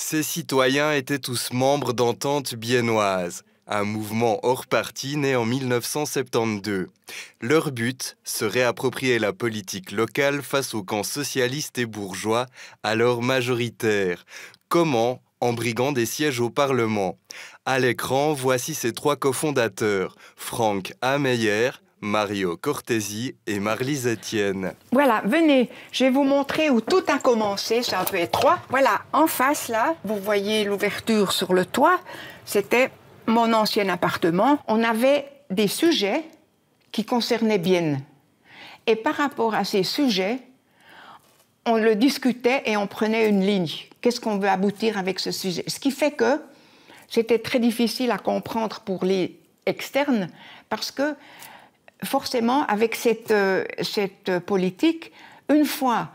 Ces citoyens étaient tous membres d'Entente biennoise, un mouvement hors parti né en 1972. Leur but, se réapproprier la politique locale face au camp socialiste et bourgeois, alors majoritaire. Comment? En briguant des sièges au Parlement. À l'écran, voici ses trois cofondateurs, Franck A. Meyer, Mario Cortési et Marlise Etienne. Voilà, venez, je vais vous montrer où tout a commencé, c'est un peu étroit. Voilà, en face là, vous voyez l'ouverture sur le toit, c'était mon ancien appartement. On avait des sujets qui concernaient Bienne. Et par rapport à ces sujets, on le discutait et on prenait une ligne. Qu'est-ce qu'on veut aboutir avec ce sujet? Ce qui fait que c'était très difficile à comprendre pour les externes parce que forcément, avec cette politique, une fois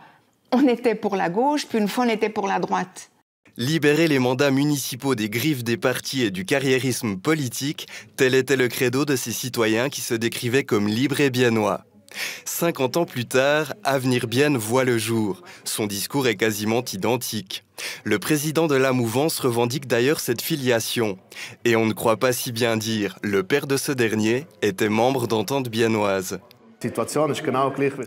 on était pour la gauche, puis une fois on était pour la droite. Libérer les mandats municipaux des griffes des partis et du carriérisme politique, tel était le credo de ces citoyens qui se décrivaient comme libres et biennois. 50 ans plus tard, Avenir Bienne voit le jour. Son discours est quasiment identique. Le président de la mouvance revendique d'ailleurs cette filiation. Et on ne croit pas si bien dire, le père de ce dernier était membre d'Entente biennoise.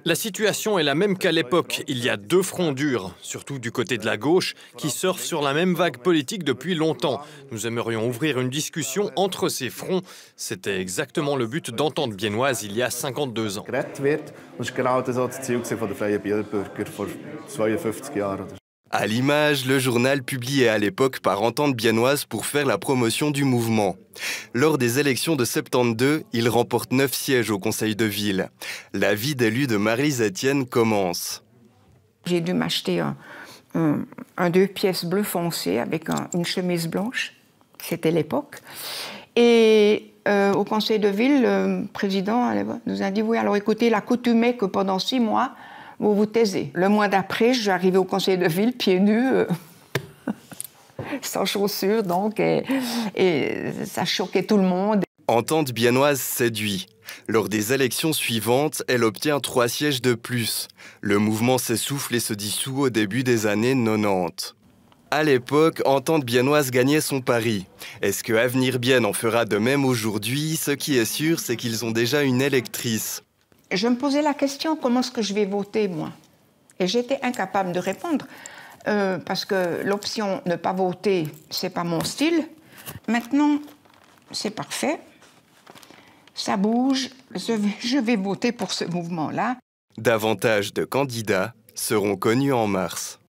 La situation est la même qu'à l'époque. Il y a deux fronts durs, surtout du côté de la gauche, qui surfent sur la même vague politique depuis longtemps. Nous aimerions ouvrir une discussion entre ces fronts. C'était exactement le but d'Entente biennoise il y a 52 ans. À l'image, le journal publié à l'époque par Entente biennoise pour faire la promotion du mouvement. Lors des élections de 72, il remporte 9 sièges au conseil de ville. La vie d'élu de Marlise Etienne commence. J'ai dû m'acheter un 2 pièces bleu foncé avec une chemise blanche. C'était l'époque. Et au conseil de ville, le président nous a dit « Oui, alors écoutez, il a coutumé que pendant 6 mois, vous vous taisez. » Le mois d'après, je suis arrivée au conseil de ville, pieds nus, sans chaussures, donc, et ça choquait tout le monde. Entente biennoise séduit. Lors des élections suivantes, elle obtient 3 sièges de plus. Le mouvement s'essouffle et se dissout au début des années 90. À l'époque, Entente biennoise gagnait son pari. Est-ce que Avenir Bienne en fera de même aujourd'hui? Ce qui est sûr, c'est qu'ils ont déjà une électrice. Je me posais la question, comment est-ce que je vais voter, moi? Et j'étais incapable de répondre, parce que l'option ne pas voter, c'est pas mon style. Maintenant, c'est parfait, ça bouge, je vais voter pour ce mouvement-là. Davantage de candidats seront connus en mars.